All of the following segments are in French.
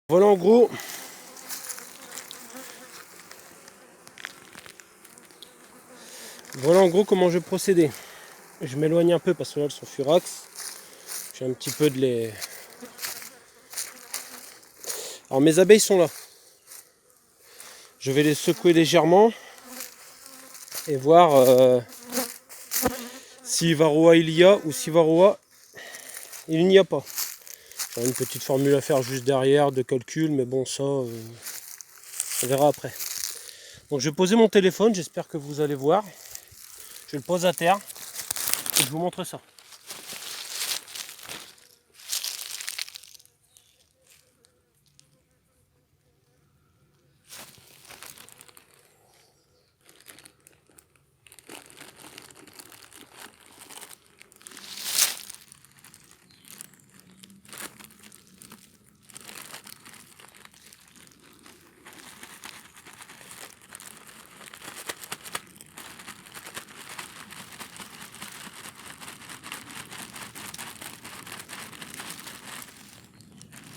Voilà en gros comment je procédais. Je m'éloigne un peu parce que là elles sont furax. J'ai un petit peu de les... Alors mes abeilles sont là. Je vais les secouer légèrement et voir si varroa il y a ou si varroa il n'y a pas. J'aurai une petite formule à faire juste derrière de calcul, mais bon ça on verra après. Donc je vais poser mon téléphone, j'espère que vous allez voir. Je le pose à terre et je vous montre ça.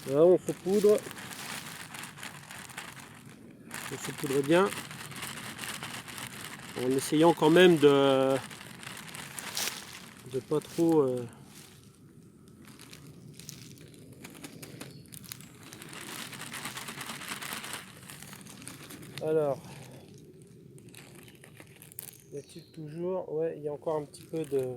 Là on saupoudre. On saupoudre bien. En essayant quand même de pas trop... Alors, y a-t-il toujours... Ouais, il y a encore un petit peu de...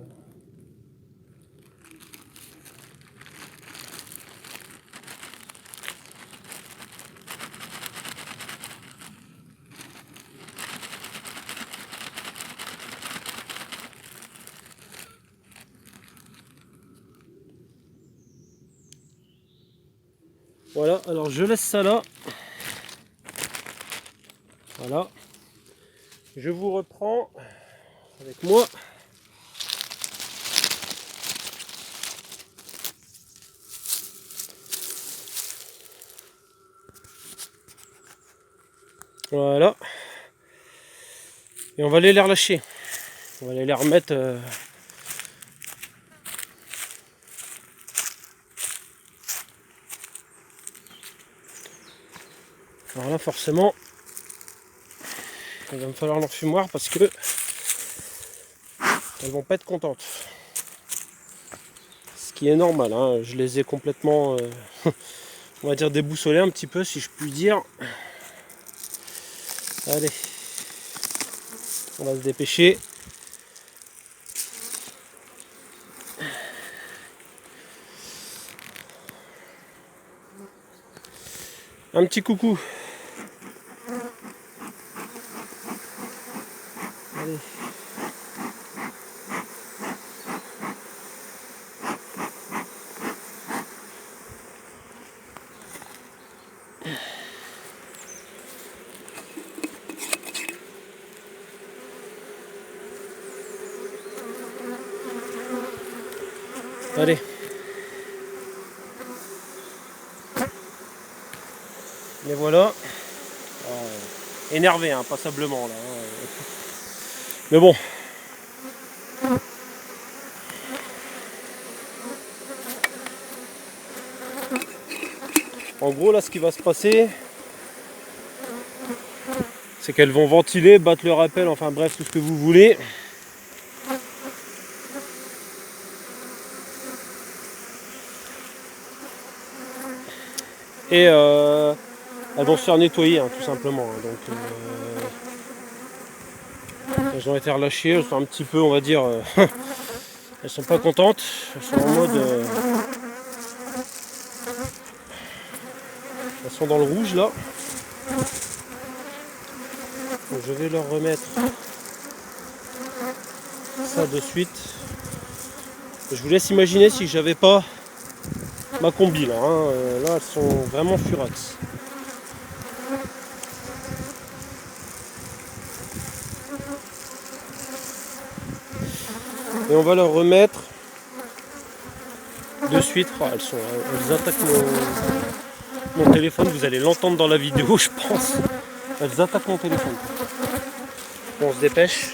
Voilà, alors je laisse ça là. Voilà. Je vous reprends avec moi. Voilà. Et on va aller les relâcher. On va aller les remettre... Alors là, forcément, il va me falloir l'enfumoir parce que elles vont pas être contentes. Ce qui est normal, hein. Je les ai complètement, on va dire, déboussolées un petit peu, si je puis dire. Allez, on va se dépêcher. Un petit coucou. Allez. Allez. Et voilà. Énervé, hein, passablement là. Mais bon. En gros, là, ce qui va se passer, c'est qu'elles vont ventiler, battre le rappel, enfin bref, tout ce que vous voulez. Et elles vont se faire nettoyer, hein, tout simplement. Donc, elles ont été relâchées, elles sont un petit peu, on va dire, elles sont pas contentes. Elles sont en mode... elles sont dans le rouge, là. Donc, je vais leur remettre ça de suite. Je vous laisse imaginer si j'avais pas ma combi, là. Hein. Là, elles sont vraiment furax. Et on va leur remettre de suite. Oh, elles attaquent mon téléphone. Vous allez l'entendre dans la vidéo, je pense. Elles attaquent mon téléphone. Bon, on se dépêche.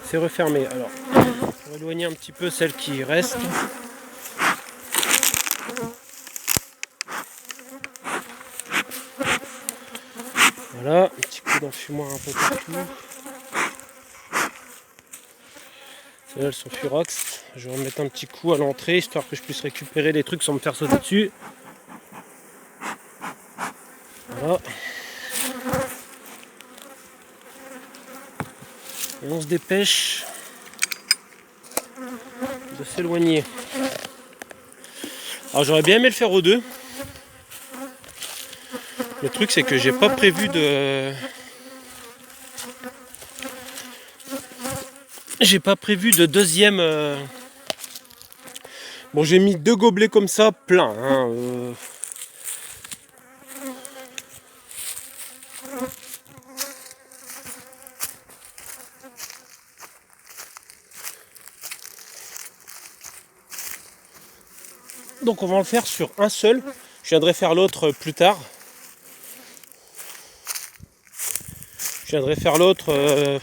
c'est refermé. Alors, pour éloigner un petit peu celle qui reste. Voilà, un petit coup d'enfumoir un peu partout. Celles-là, elles sont furax. Je vais remettre un petit coup à l'entrée, histoire que je puisse récupérer les trucs sans me faire sauter dessus. Voilà. Et on se dépêche de s'éloigner. Alors j'aurais bien aimé le faire aux deux. Le truc c'est que j'ai pas prévu de... J'ai pas prévu de deuxième... Bon, j'ai mis 2 gobelets comme ça, plein. Hein, Donc on va en faire sur un seul. Je viendrai faire l'autre plus tard. Je viendrai faire l'autre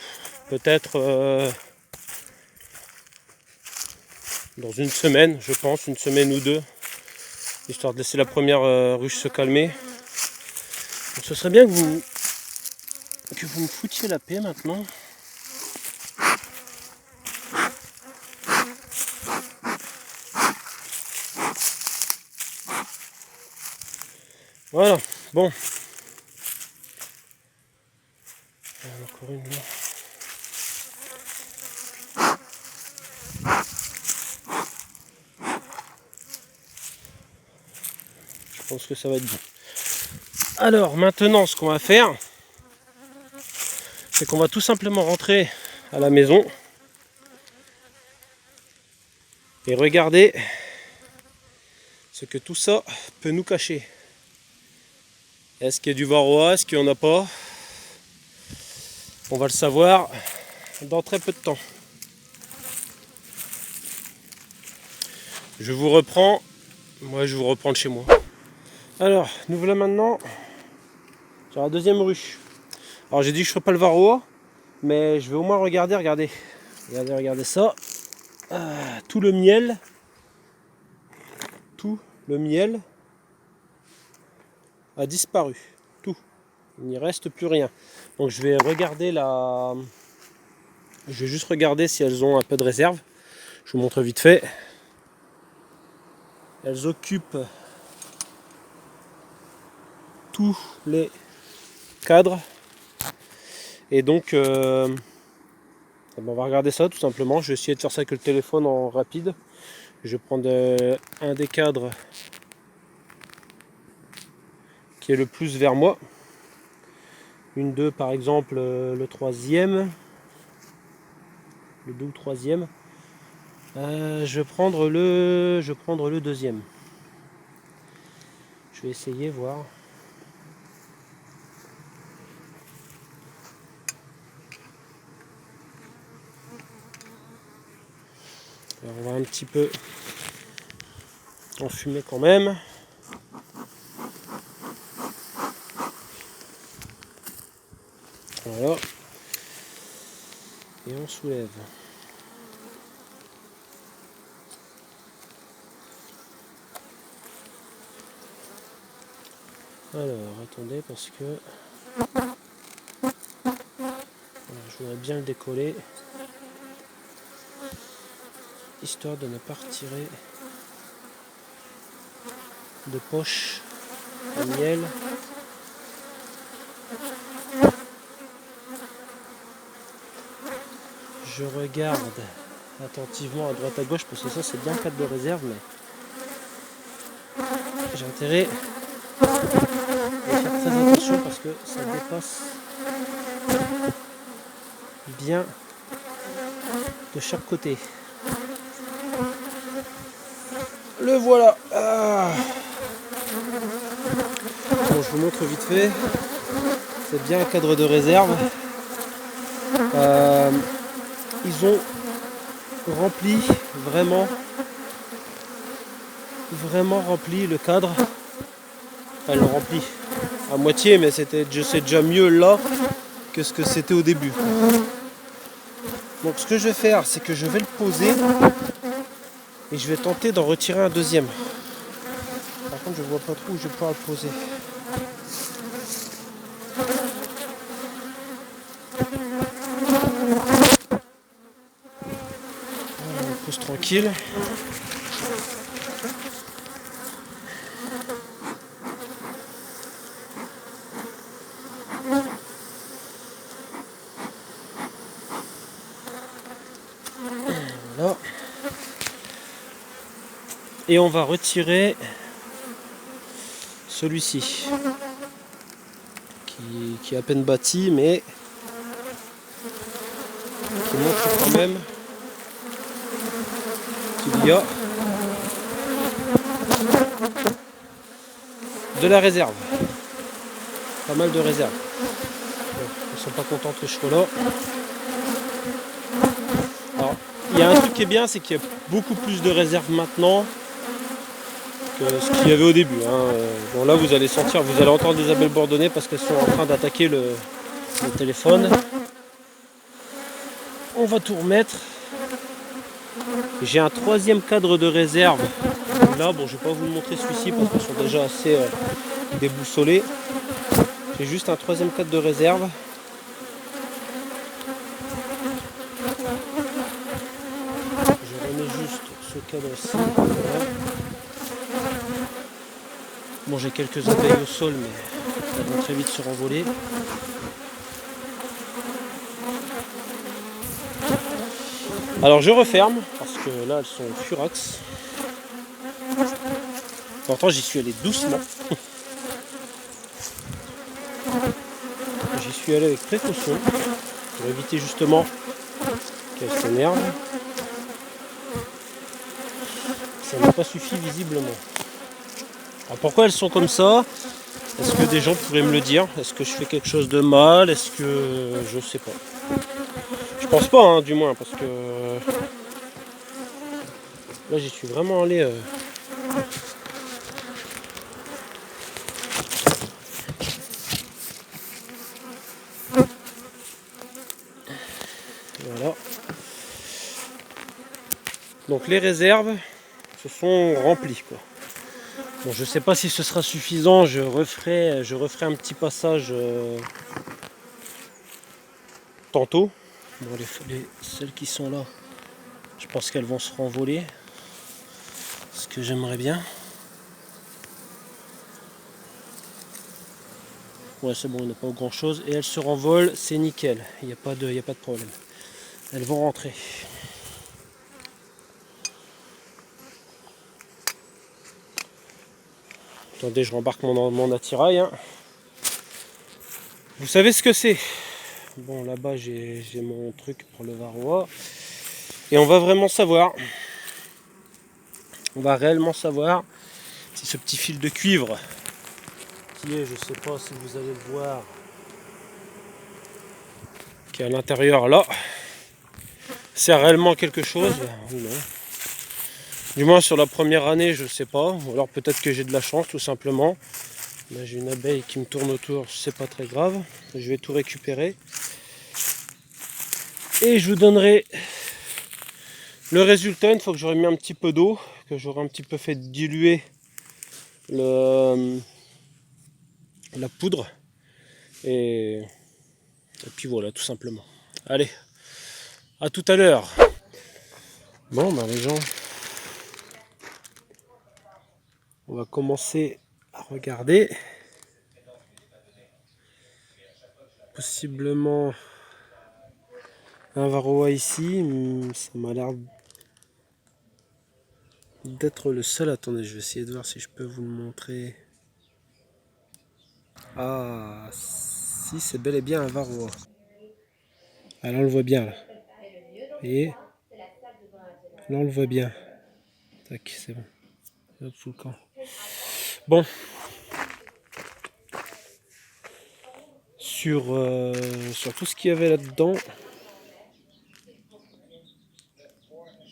peut-être dans une semaine, je pense, une semaine ou deux. Histoire de laisser la première ruche se calmer. Donc ce serait bien que vous me foutiez la paix maintenant. Voilà, bon. Encore une là. Je pense que ça va être bon. Alors maintenant, ce qu'on va faire, c'est qu'on va tout simplement rentrer à la maison et regarder ce que tout ça peut nous cacher. Est-ce qu'il y a du varroa, est-ce qu'il n'y en a pas? On va le savoir dans très peu de temps. Je vous reprends de chez moi. Alors, nous voilà maintenant sur la deuxième ruche. Alors j'ai dit que je ne ferais pas le varroa, mais je vais au moins regarder, regardez ça. Tout le miel a disparu. Tout. Il n'y reste plus rien. Donc je vais regarder Je vais juste regarder si elles ont un peu de réserve. Je vous montre vite fait. Elles occupent tous les cadres. Et donc, on va regarder ça tout simplement. Je vais essayer de faire ça avec le téléphone en rapide. Je vais prendre un des cadres qui est le plus vers moi. Une 2 par exemple, le troisième. Le 2 ou troisième. Je vais prendre le deuxième. Je vais essayer voir. Alors on va un petit peu enfumer quand même. Voilà. Et on soulève. Alors, attendez parce que voilà, je voudrais bien le décoller, histoire de ne pas retirer de poche de miel. Je regarde attentivement à droite à gauche parce que ça c'est bien cadre de réserve, mais j'ai intérêt à faire très attention parce que ça dépasse bien de chaque côté. Le voilà. Bon, je vous montre vite fait. C'est bien un cadre de réserve. Ils ont rempli vraiment rempli le cadre. Enfin, ils l'ont rempli à moitié, mais c'est déjà mieux là que ce que c'était au début. Donc ce que je vais faire, c'est que je vais le poser et je vais tenter d'en retirer un deuxième. Par contre, je vois pas trop où je vais pouvoir le poser. Voilà, on le pose tranquille. Voilà. Et on va retirer celui-ci qui est à peine bâti mais qui montre quand même qu'il y a de la réserve. Pas mal de réserve. Bon, ils sont pas contents que je sois là. Alors, il y a un truc qui est bien, c'est qu'il y a beaucoup plus de réserve maintenant que ce qu'il y avait au début. Bon, là, vous allez sentir, vous allez entendre des abeilles bourdonner parce qu'elles sont en train d'attaquer le téléphone. On va tout remettre. J'ai un troisième cadre de réserve. Là, bon, je vais pas vous le montrer celui-ci parce qu'ils sont déjà assez déboussolés. J'ai juste un troisième cadre de réserve. Je remets juste ce cadre-ci. Voilà. Bon, j'ai quelques abeilles au sol, mais elles vont très vite se renvoler. Alors je referme, parce que là elles sont furax. Pourtant j'y suis allé doucement. J'y suis allé avec précaution, pour éviter justement qu'elles s'énervent. Ça n'a pas suffi visiblement. Alors pourquoi elles sont comme ça? Est-ce que des gens pourraient me le dire? Est-ce que je fais quelque chose de mal? Est-ce que... je sais pas. Je pense pas, hein, du moins, parce que... là j'y suis vraiment allé... Voilà. Donc les réserves se sont remplies, quoi. Bon, je sais pas si ce sera suffisant, je referai un petit passage tantôt. Bon, celles qui sont là, je pense qu'elles vont se renvoler. Ce que j'aimerais bien. Ouais, c'est bon, il n'y a pas grand chose. Et elles se renvolent, c'est nickel. Il n'y a pas de problème. Elles vont rentrer. Attendez, je rembarque mon attirail. Hein. Vous savez ce que c'est? Bon, là-bas, j'ai mon truc pour le varroa. Et on va vraiment savoir. On va réellement savoir si ce petit fil de cuivre, qui est, je ne sais pas si vous allez le voir, qui est à l'intérieur là, sert réellement à quelque chose. Non. Du moins sur la première année, je ne sais pas. Ou alors peut-être que j'ai de la chance tout simplement. Là, j'ai une abeille qui me tourne autour, c'est pas très grave. Je vais tout récupérer. Et je vous donnerai le résultat une fois que j'aurai mis un petit peu d'eau, que j'aurai un petit peu fait diluer la poudre. Et puis voilà, tout simplement. Allez, à tout à l'heure. Bon, ben les gens, on va commencer à regarder. Possiblement un varroa ici, ça m'a l'air d'être le seul. Attendez, je vais essayer de voir si je peux vous le montrer. Ah, si, c'est bel et bien un varroa. Ah, là on le voit bien là. Et là on le voit bien. Tac, c'est bon. Hop, sous le camp. Bon. Sur tout ce qu'il y avait là-dedans,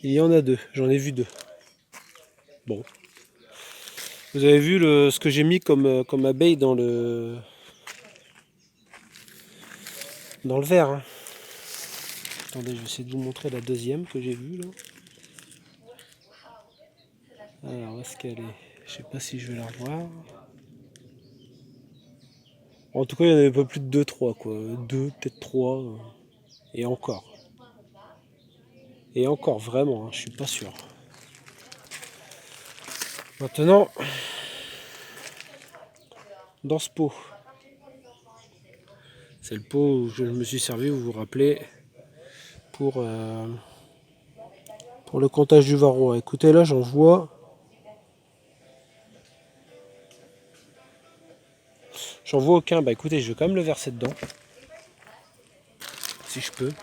il y en a deux. J'en ai vu deux. Bon. Vous avez vu ce que j'ai mis comme abeille dans le verre. Hein. Attendez, je vais essayer de vous montrer la deuxième que j'ai vue là. Alors, où est-ce qu'elle est? Je sais pas si je vais la revoir. En tout cas, il y en avait pas plus de 2-3 quoi. 2, peut-être 3. Et encore. Et encore, vraiment, hein, je suis pas sûr. Maintenant, dans ce pot. C'est le pot où je me suis servi, vous vous rappelez, pour le comptage du varroa. Écoutez, là, j'en vois. J'en vois aucun. Bah écoutez, je vais quand même le verser dedans. Si je peux.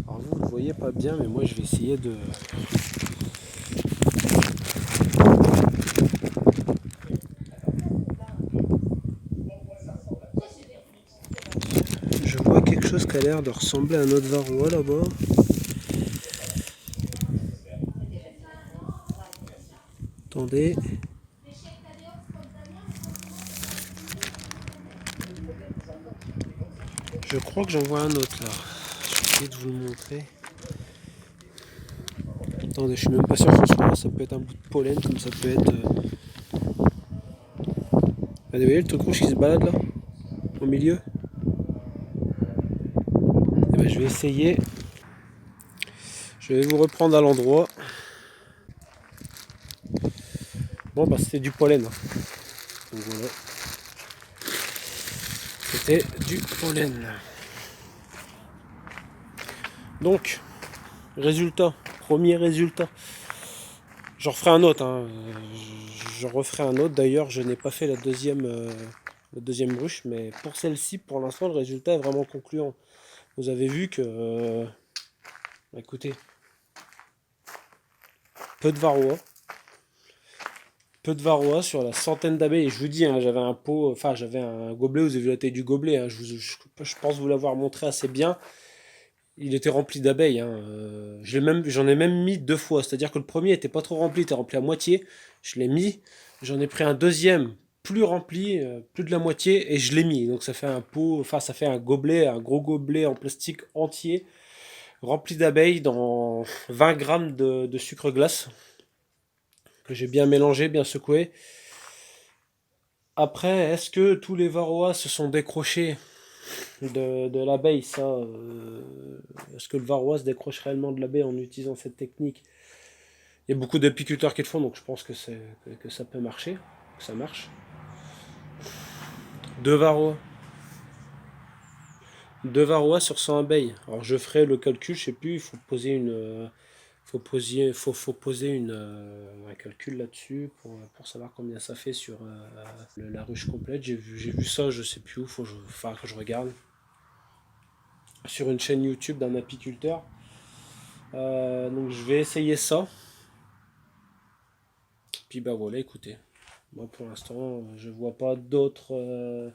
Alors vous le voyez pas bien, mais moi je vais essayer de. Je vois quelque chose qui a l'air de ressembler à un autre varroa là-bas. Attendez. Je crois que j'en vois un autre là. Je vais essayer de vous le montrer. Attendez, je suis même pas sûr que ce soit là. Ça peut être un bout de pollen, comme ça peut être. Vous voyez le truc rouge qui se balade là, au milieu. Et ben, je vais essayer. Je vais vous reprendre à l'endroit. Bon bah c'était du pollen. Donc voilà. C'était du pollen. Donc, résultat, premier résultat. J'en referai un autre. Hein. J'en referai un autre. D'ailleurs, je n'ai pas fait la deuxième ruche, mais pour celle-ci, pour l'instant, le résultat est vraiment concluant. Vous avez vu que, écoutez, peu de varroa. Peu de varroa sur la centaine d'abeilles. Et je vous dis, hein, j'avais un pot, enfin j'avais un gobelet, vous avez vu la taille du gobelet. Hein, je pense vous l'avoir montré assez bien. Il était rempli d'abeilles. Hein. J'en ai même mis 2 fois. C'est-à-dire que le premier était pas trop rempli, il était rempli à moitié. Je l'ai mis. J'en ai pris un deuxième plus rempli, plus de la moitié, et je l'ai mis. Donc ça fait un pot, enfin ça fait un gobelet, un gros gobelet en plastique entier, rempli d'abeilles dans 20 grammes de sucre glace, que j'ai bien mélangé, bien secoué. Après, est-ce que tous les varroas se sont décrochés de l'abeille, ça, est-ce que le varroa se décroche réellement de l'abeille en utilisant cette technique? Il y a beaucoup d'apiculteurs qui le font, donc je pense que ça peut marcher, que ça marche. 2 varroas. 2 varroas sur 100 abeilles. Alors je ferai le calcul, je sais plus, il faut poser faut poser un calcul là-dessus pour savoir combien ça fait sur la ruche complète. J'ai vu ça, je sais plus où, faut que je regarde. Sur une chaîne YouTube d'un apiculteur. Donc je vais essayer ça. Puis bah voilà, écoutez. Moi pour l'instant, je vois pas d'autres.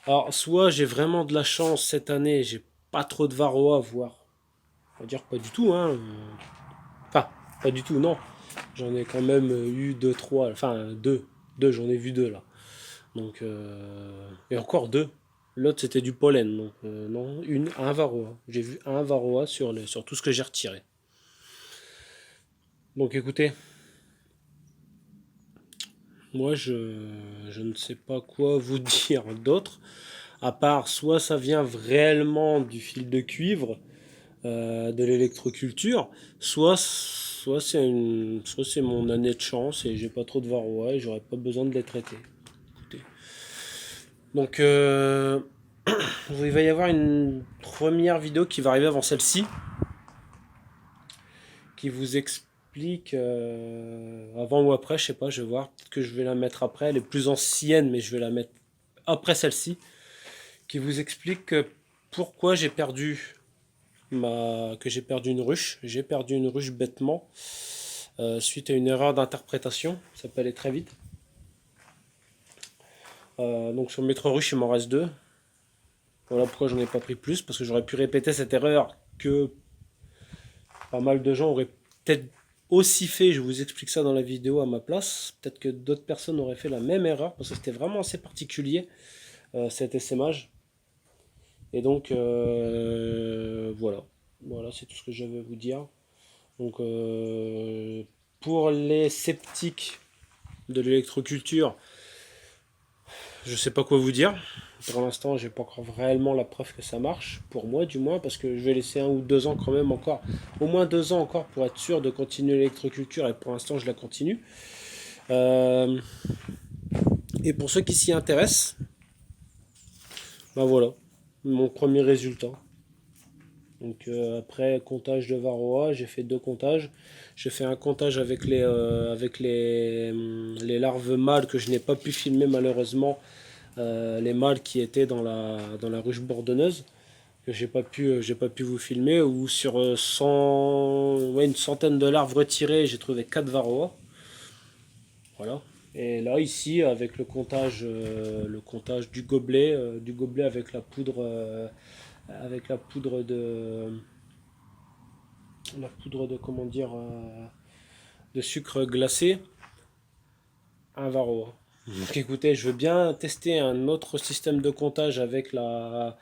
Alors soit j'ai vraiment de la chance cette année, j'ai pas trop de varroa, voire. On va dire pas du tout, hein. Enfin, pas du tout, non. J'en ai quand même eu 2, 3, enfin 2. 2, j'en ai vu 2 là. Donc, et encore 2. L'autre c'était du pollen, donc non, un varroa. J'ai vu un varroa sur tout ce que j'ai retiré. Donc écoutez, moi je ne sais pas quoi vous dire d'autre, à part soit ça vient réellement du fil de cuivre, de l'électroculture, soit c'est mon année de chance et j'ai pas trop de varroa et j'aurais pas besoin de les traiter. Écoutez. Donc il va y avoir une première vidéo qui va arriver avant celle-ci, qui vous explique avant ou après, je sais pas, je vais voir, peut-être que je vais la mettre après, elle est plus ancienne mais je vais la mettre après celle-ci, qui vous explique pourquoi j'ai perdu que j'ai perdu une ruche. J'ai perdu une ruche bêtement suite à une erreur d'interprétation. Ça peut aller très vite. Donc sur mes 3 ruches, il m'en reste 2. Voilà pourquoi j'en ai pas pris plus, parce que j'aurais pu répéter cette erreur que pas mal de gens auraient peut-être aussi fait. Je vous explique ça dans la vidéo à ma place. Peut-être que d'autres personnes auraient fait la même erreur, parce que c'était vraiment assez particulier, cet essaimage. Et donc, voilà. Voilà, c'est tout ce que je vais vous dire. Donc, pour les sceptiques de l'électroculture, je sais pas quoi vous dire. Pour l'instant, j'ai pas encore réellement la preuve que ça marche, pour moi du moins, parce que je vais laisser 1 ou 2 ans quand même encore, au moins 2 ans encore pour être sûr de continuer l'électroculture, et pour l'instant je la continue. Euh, et pour ceux qui s'y intéressent, ben voilà, mon premier résultat. Donc après comptage de varroa, j'ai fait 2 comptages. J'ai fait un comptage avec les larves mâles que je n'ai pas pu filmer malheureusement, les mâles qui étaient dans la ruche bourdonneuse, que j'ai pas pu vous filmer, où sur 100, ouais, une centaine de larves retirées, j'ai trouvé 4 varroa. Voilà. Et là ici avec le comptage du gobelet avec la poudre de comment dire de sucre glacé, un varroa. Donc écoutez, je veux bien tester un autre système de comptage avec la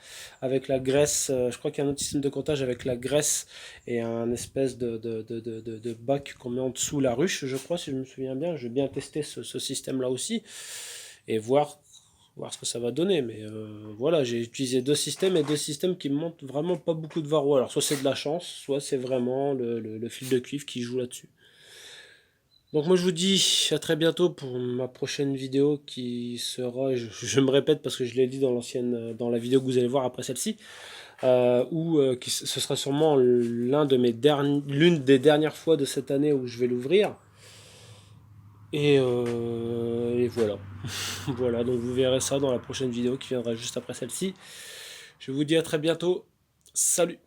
graisse. Je crois qu'il y a un autre système de comptage avec la graisse et un espèce de bac qu'on met en dessous la ruche, je crois, si je me souviens bien. Je veux bien tester ce système-là aussi et voir ce que ça va donner. Mais voilà, j'ai utilisé 2 systèmes et 2 systèmes qui me montrent vraiment pas beaucoup de varroa. Alors soit c'est de la chance, soit c'est vraiment le fil de cuivre qui joue là-dessus. Donc moi je vous dis à très bientôt pour ma prochaine vidéo qui sera, je me répète parce que je l'ai dit dans la vidéo que vous allez voir après celle-ci, ce sera sûrement l'une des dernières fois de cette année où je vais l'ouvrir. Et voilà. Voilà, donc vous verrez ça dans la prochaine vidéo qui viendra juste après celle-ci. Je vous dis à très bientôt. Salut!